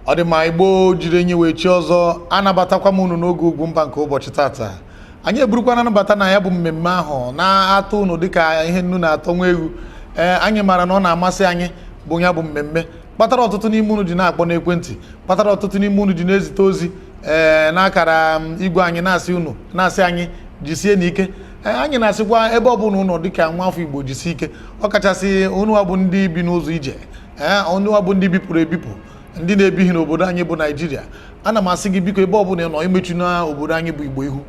Ọdịma Igbo jiri enyi wee chi ọzọ anabatakwa m unu n'oge Ugwumba nke ụbọchị tata. Anyị eburukwa na anabata na ya bụ mmemme ahụ na-atụ unu dịka ihe nnu na-atọ nwa ewu. Anyị mara na ọ na-amasị anyị bụ ya bụ mmemme. Kpatara ọtụtụ n'ime unu ji na-akpọ n'ekwentị, kpatara ọtụtụ n'ime unu ji na-ezite ozi n'akara igwe anyị na-asị unu na-asị anyị jisie n'ike. Anyị na-asịkwa ebe ọ bụla unu dịka nwa afọ Igbo jisie ike, ọ kachasị unu bụ ndị bi n'ụzọ ije, unu bụ ndị bipụrụ ebipụ, ndị na-ebighị n'obodo anyị bụ Naijiria. Ana m asị gị biko ebe ọbụla ị nọ imechi na obodo anyị bụ Igbo ihu,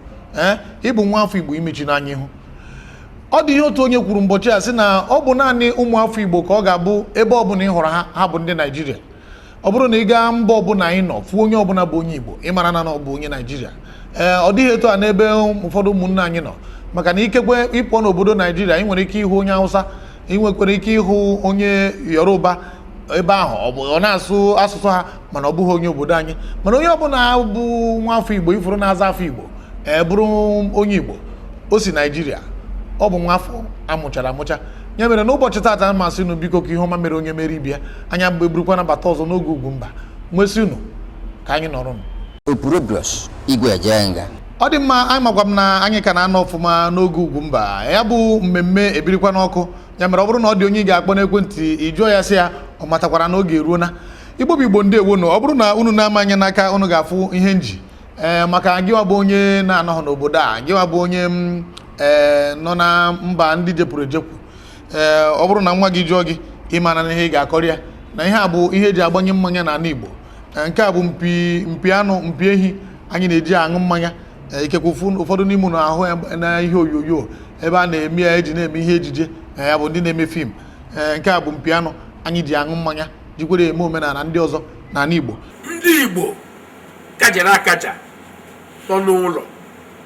ịbụ nwa afọ Igbo imechi n'anya ihu. Ọ dị ihe otu onye kwuru mbọchị a sị na ọ bụ naanị ụmụ afọ Igbo ka ọ ga-abụ ebe ọbụla ị hụrụ ha bụ ndị Naijiria. Ọ bụrụ na ị gaa mba ọbụla anyị nọ fụ onye ọbụla bụ onye Igbo, ị mara na ọ bụ onye Naijiria. Ọ dịghị etu a n'ebe ụfọdụ ụmụnne anyị nọ, maka na ikekwe ịpụọ n'obodo Naijiria ị nwere ike ịhụ onye Hausa, ị nwekwara ike ịhụ onye Yoruba ebe ahụ ọ na-asụ asụsụ ha, mana ọ bụghị onye obodo anyị. Mana onye ọbụla bụ nwa afọ Igbo ifuru na-aza afọ Igbo bụrụ onye Igbo, o si Naijiria, ọ bụ nwa afọ amụchara amụcha. Ya mere n'ụbọchị taata masị unu biko ka ihe ọma mere onye mere ibia anya mgbe eburukwa nabata ọzọ n'oge Ugwumba nwesị unu ka anyị nọrọ ọ dị mma. Anyị makwa m na anyị ka na-anọ ọfụma n'oge Ugwumba, ya bụ mmemme ebirikwa n'ọkụ. Ya mere ọ bụrụ na ọ dị onye ị ga-akpọ n'ekwentị ị jụọ ya sị ya ọ matakwara na oge eruo na Igbo bụ Igbo ndewo nọ. Ọ bụrụ na unu na-amanye n'aka unu ga-afụ ihe nji maka gịwa bụ onye na-anọghị n'obodo a, gịwa bụ onye nọ na mba ndị jepụrụ ejepụ. Ọ bụrụ na nwa gị jụọ gị ịmara na ihe ị ga-akọrọ ya na ihe a bụ ihe eji agbanye mmanya n'ala Igbo. Nke a bụ mpi anụ, mpi ehi anyị na-eji aṅụ mmanya. Ikekwe ụfọdụ n'ime unu ahụ na ihe onyonyo ebe a na-eme ya eji na-eme ihe ejije, ya bụ ndị na-eme fim. Nke a bụ mpi anụ anyị ji aṅụ mmanya, jikwere eme omenala ndị ọzọ n'ala Igbo. Ndị Igbo kajara akaja nọ n'ụlọ,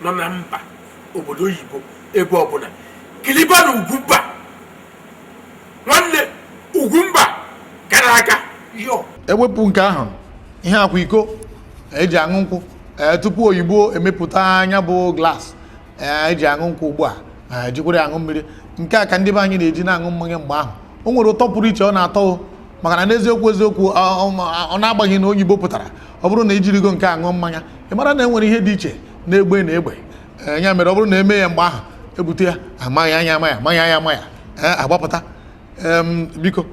nọ na mba, obodo oyibo, ebe ọbụla kiliba na Ugwumba nwanne Ugwumba gara aga yo. Ewepụ nke ahụ, ihe akwa iko eji aṅụ nkwụ tupu oyibo emepụta anya bụ glass eji aṅụ nkwụ ugbu a jikwere aṅụ mmiri. Nke a ka ndị be anyị na-eji na-aṅụ mmanya mgbe ahụ. O nwere ụtọ pụrụ iche ọ na-atọ, maka na n'eziokwu ọ na-agbaghị na oyibo pụtara. Ọ bụrụ na ijirigo nke aṅụ mmanya, ị mara na enwere ihe dị iche na-egbe na egbe. Ya mere ọ bụrụ na eme ya mgbe ahụ ebute ya amaghị anya ama ya, amaghị anya ama ya agbapụta. Biko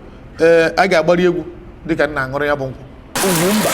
a ga-agbari egwu dịka nna aṅụrụ ya bụ nkwụ. Ugwumba.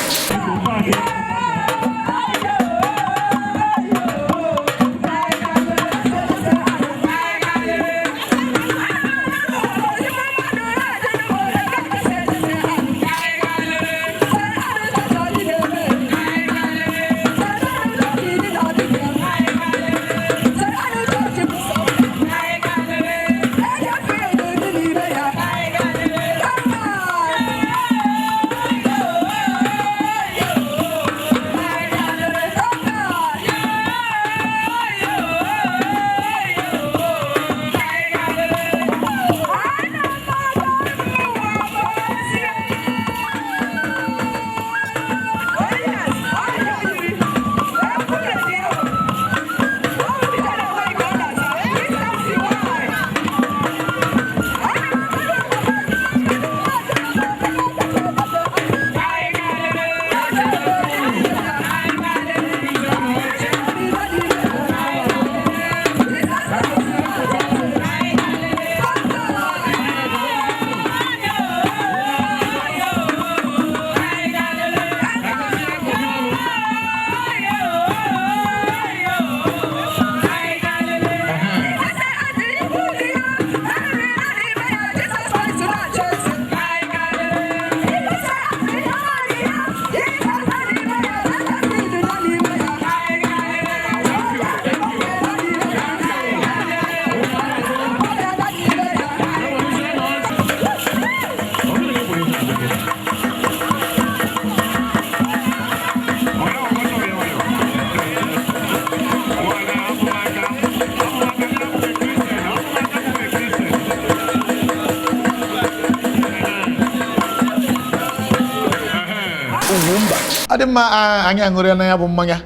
ọ dị mma anyị aṅụrịa na ya bụ mmanya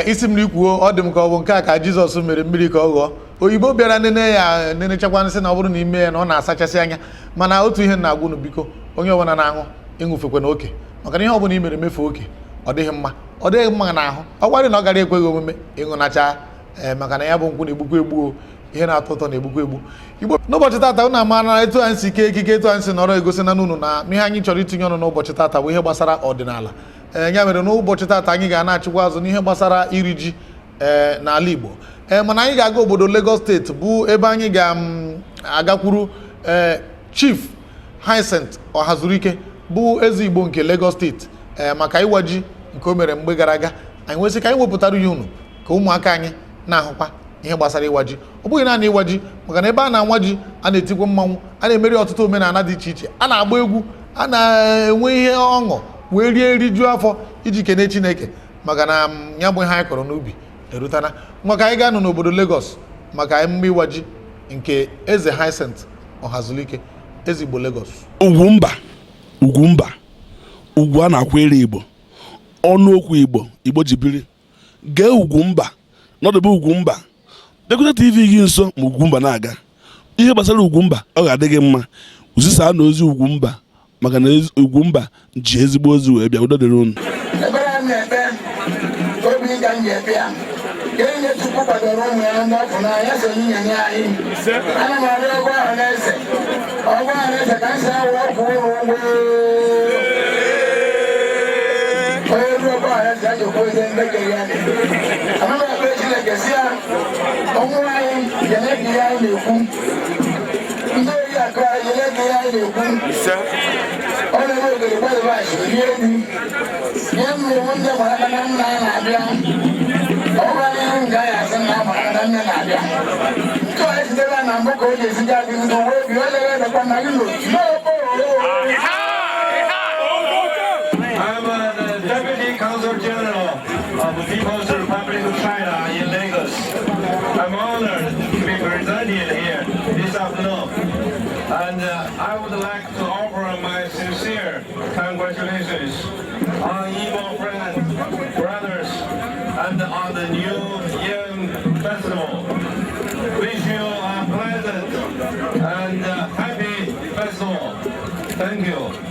isi mmiri kwuo ọ dị m ka ọ bụ nke a ka Jizọs mere mmiri ka ọ ghọọ oyibo bịara nene ya nenechakwa nsị na ọ bụrụ na ime ya na ọ na-asachasị anya mana otu ihe na-agwụ unu biko onye ọbụla na-aṅụ ịṅụfekwa na oke maka na ihe ọbụla i mere mefu oke ọ dịghị mma n'ahụ ọ gwarị na ọ gara ekweghị omume ịṅụnacha maka na ya bụ nkwụ na-egbukwa egbu ihe na-atọ ụtọ na-egbukwa egbu Igbo n'ụbọchị tata unu ama na etu anyị si ike ekike etu anyị si nọrọ egosi na n'unu na ihe anyị chọrọ itinye ọnụ n'ụbọchị tata bụ ihe gbasara ọdịnala ya mere n'ụbọchị tata anyị ga na-achịkwa azụ n'ihe gbasara iri ji n'ala Igbo mana anyị ga-aga obodo Lagos steeti bụ ebe anyị ga-agakwuru Chief Hyacinth Ọhazurike bụ eze Igbo nke Lagos steeti maka ịwa ji nke o mere mgbe gara aga anyị nwesị ka anyị wepụtara ya unu ka ụmụaka anyị na-ahụkwa ihe gbasara ịwa ji ọ bụghị naanị ịwa ji maka na ebe a na-anwa ji a na-etikwa mmanwụ a na-emeri ọtụtụ omenala dị iche iche a na-agba egwu a na-enwe ihe ọṅụ wee rie nri juo afọ iji kene Chineke maka na ya bụ ihe anyị kọrọ n'ubi erutana maka anyị ga-anọ n'obodo Lagos maka emume ịwa ji nke eze Hyacinth Ọhazurike eze Igbo Lagos. Ugwu a na-akwere Igbo ọnụ okwu Igbo ji biri gee Ugwumba n'ọdụbụ Ugwumba Dekwute TV gị nso ma Ugwumba na-aga ihe gbasara Ugwumba ọ ga-adị gị mma uzisa na ozi Ugwumba maka na Ugwumba ji ezigbo ozi wee bịa udo dịrị unu Deputy Consul General of the People's Republic of China in Lagos. I'm honored to be presented here this afternoon. And I would like to offer my sincere congratulations on Igbo friends, brothers, and on the New Yam Festival. Wish you a pleasant and happy festival. Thank you.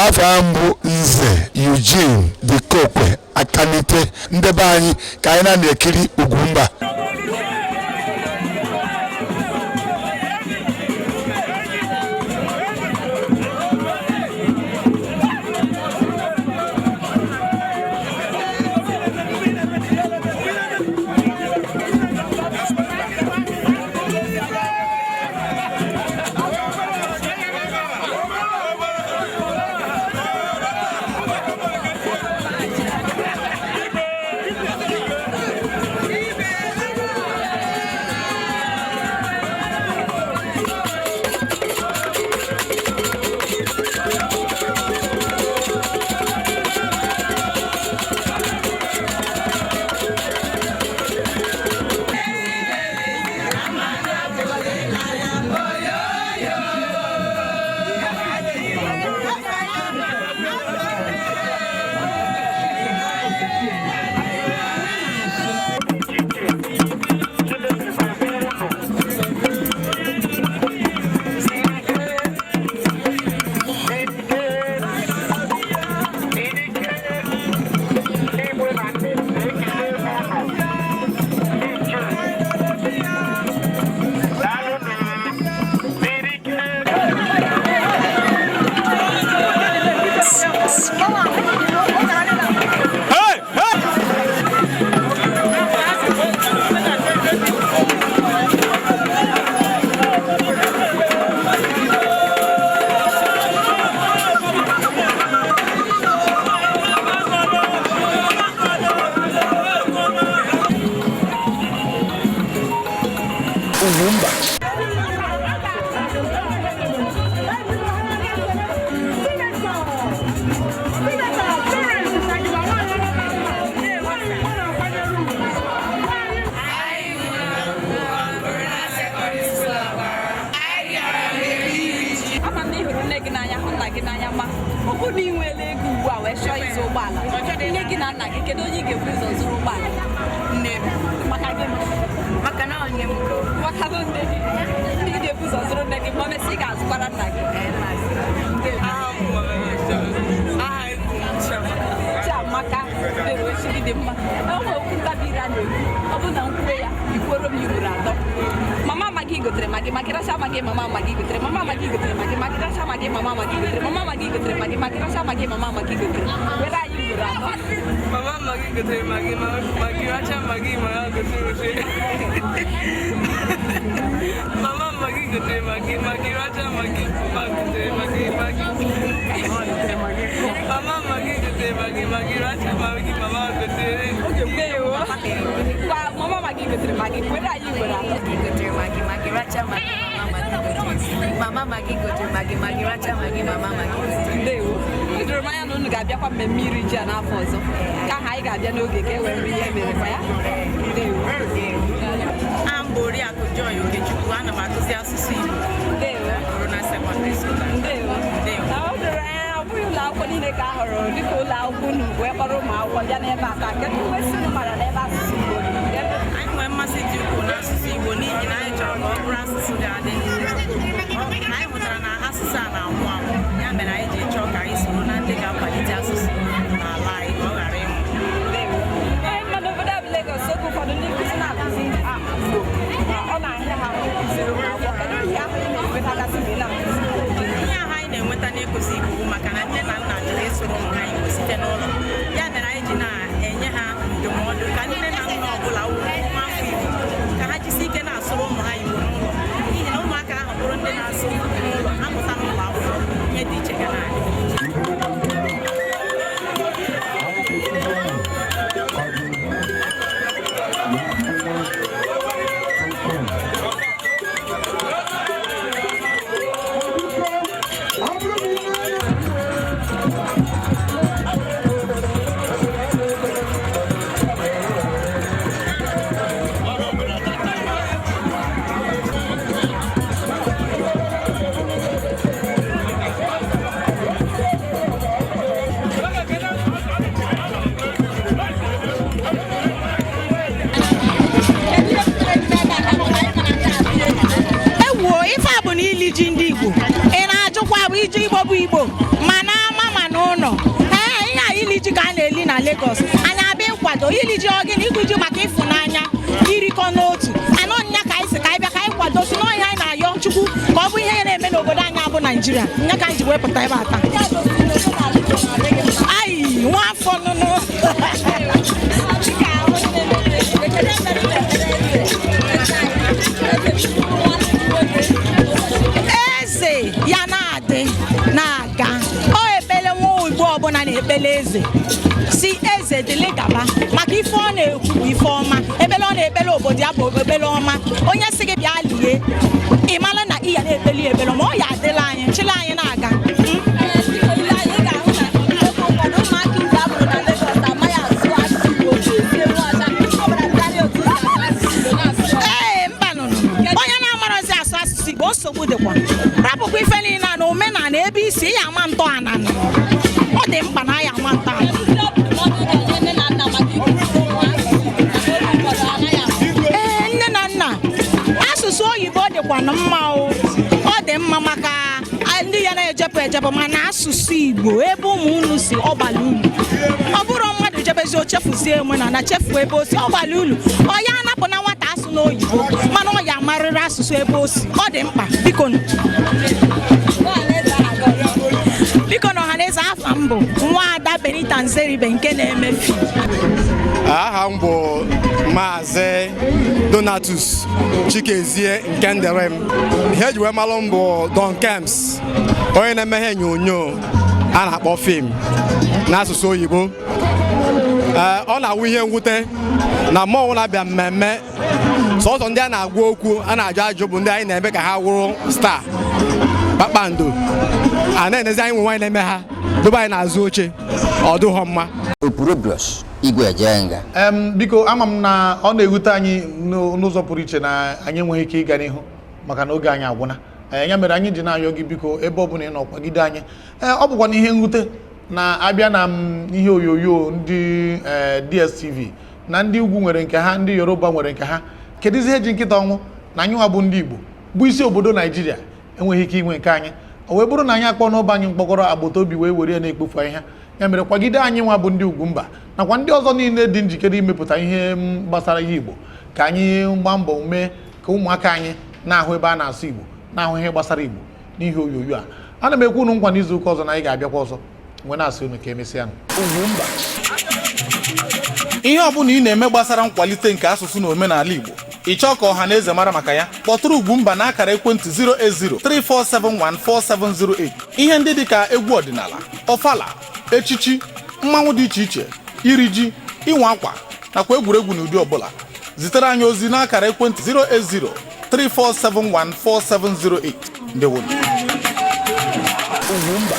afọ mbụ Nze Eugene Dikokwe Akanite ndebe anyị ka anyị na-ekiri Ugwumba. n'anya ma ọ bụ na ị nwere ego ugbu a wee chọọ ịzụ ụgbọala nne gị na nna gị kedu onye ị ga-ebu ụzọ zụrụ ụgbọala nne m maka gị maka na onye m maka na nne gị ndị gị ga-ebu ụzọ zụrụ nne gị ma o mesị ị ga-azụkwara nna gị Chiamaka na-ewechi dị mma enwe okwu ntabiri a na-ekwu ọ bụ na nkwue ya ikworo m igboro atọ mama Maggi gotere Maggi racha Maggi mama Maggi gotere mama Maggi gotere Maggi racha Maggi mama Maggi gotere mama Maggi gotere Maggi racha Maggi mama Maggi gotere were anyị igboro atọ mama Maggi gotere Maggi racha Maggi mama gotere mama Maggi gotere Maggi racha Maggi mama gotere Maggi mama Maggi gotere Maggi racha Maggi mama gotere mama Maggi gotere Maggi were anyị igboro atọ gotere Maggi racha Maggi mama Maggi gotere Maggi racha Maggi mama Maggi gotere ndewo edoro m anya na unu ga-abịakwa mmemme iri ji a n'afọ ọzọ ka ha anyị ga-abịa n'oge ka e were nri ihe mere kwa ya ndewo Ambori Akụjoy Okechukwu ana m akụzi asụsụ Igbo ndewo Corona Secondary School ndewo na o doro anya ọ bụghị ụlọ akwụkwọ niile ka a họrọ dịka ụlọ akwụkwọ unu wee kpọrọ ụmụ akwụkwọ bịa n'ebe a taa kedu mmasị unu mara n'ebe asụsụ Igbo dị anyị nwere mmasị dị ukwuu n'asụsụ Igbo n'ihi na anyị chọrọ ka ọ bụrụ asụsụ ga-adị anyị hụtara na asụsụ a na-anwụ anwụ ya mere anyị ji chọọ ka anyị soro na ndị ga-akwalite asụsụ n'ala anyị ka ọ ghara ịnwụ nọ n'obodo abụ Lagos oge ụfọdụ ndị nkụzi na-akụzi Igbo ọ na-ahịa ha kụziri ụmụ akwụkwọ kedu ihe ahụ ị na-enwetagasị mgbe ị na-akụzi ihe ahụ anyị na-enweta n'ịkụzi Igbo bụ maka na nne na nna jụrụ ịsụrụ ụmụ ha Igbo site n'ụlọ ya mere anyị ji na-enye ha ndụmọdụ ka nne na nna ọbụla wuru nwa afọ Igbo ka ha jisi ike na-asụrụ ụmụ ha Igbo n'ụlọ n'ihi na ụmụaka ahụ bụrụ ndị na-asụ n'ụlọ ha mụta n'ụlọ akwụkwọ ihe dị iche ga na-adị ji ndị Igbo ị na-ajụkwa bụ iji Igbo bụ Igbo ma na ama ma n'ụlọ ihe a ili ji ka a na-eli na Lagos anyị abịa ịkwado ili ji ọgịnị igwu ji maka ịfụnanya irikọ n'otu anọ nya ka anyị si ka anyị bịa ka anyị kwado si n'ọhịa anyị na-ayọ Chukwu ka ọ bụ ihe na-eme n'obodo anyị abụ Naijiria nya ka anyị ji wepụta ebe ata ayi nwafọ nụnụ eze ya na-adị na-aga ọ ekpele nwa Igbo ọbụla na-ekpele eze si eze dịle gaba maka ife ọ na-ekwu ife ọma ebele ọ na-ekpele obodo ya bụ ekpele ọma onye si gị bịa lie ị mara na ị ya na-ekpeli ekpele ma ọ ya adịla anyị chịla anyị na-aga nsogbu dịkwa rapụkwa ife niile na omenala ebe isi ya ama ntọala ọ dị mkpa na ya ama ntọala ee nne na nna asụsụ oyibo dịkwa na mma ọ dị mma maka ndị ya na-ejepụ ejepụ mana asụsụ Igbo ebe ụmụ unu si ọ bara ulu ọ bụrụ mmadụ jebezi o chefuzie omenala chefuo ebe o si ọ bara ulu ọ ya anapụ na nwata asụ n'oyibo mana ọ ya amarịrị asụsụ ebe o si ọ dị mkpa biko na ọhaneze afa m bụ Nwaada Benita Nzeribe nke na-eme fim aha m bụ Maazị Donatus Chikezie nke Nderem ihe eji wee malụ m bụ Don Kems onye na-eme ihe onyonyo a na-akpọ fim n'asụsụ oyibo ọ na-awụ ihe mwute na mmọnwụ na-abịa mmemme sọsọ ndị a na-agwa okwu a na-ajụ ajụ bụ ndị anyị na-eme ka ha wụrụ star kpakpando a na-enezi anyị nwe nwaanyị na-eme ha dobe anyị n'azụ oche ọ dụghọ mma Igwe Ejenga biko ama m na ọ na-ewute anyị n'ụzọ pụrụ iche na anyị enweghị ike ịga n'ihu maka na oge anyị agwụna ya mere anyị ji na-ayọ gị biko ebe ọ bụla ị nọ kwagide anyị ọ bụkwa na ihe nwute na abịa na ihe onyonyo ndị DSTV na ndị ugwu nwere nke ha ndị Yoruba nwere nke ha kedụzi ihe ji nkịta ọnwụ na anyị nwa bụ ndị Igbo bụ isi obodo Naijiria enweghị ike inwe nke anyị o wee bụrụ na anyị akpọ n'ọba anyị mkpọkọrọ agbata obi wee were na-ekpofu ahịhịa ya mere kwagide anyị nwa bụ ndị Ugwumba nakwa ndị ọzọ niile dị njikere imepụta ihe gbasara ihe Igbo ka anyị gbaa mbọ mee ka ụmụaka anyị na-ahụ ebe a na-asụ Igbo na-ahụ ihe gbasara Igbo n'ihe onyonyo a ana m ekwu unu nkwa n'izu ụka ọzọ na anyị ga-abịakwa ọzọ mgbe na-asị unu ka emesịa Ugwumba ihe ọbụla ị na-eme gbasara nkwalite nke asụsụ na omenala Igbo ị chọọ ka ọha na eze mara maka ya kpọtụrụ Ugwumba na akara ekwentị 08034714708 ihe ndị dịka egwu ọdịnala ọfala echichi mmanwụ dị iche iche iri ji ịnwa akwa nakwa egwuregwu n'ụdị ọbụla zitere anyị ozi n'akara ekwentị 08034714708 ndewo Ugwumba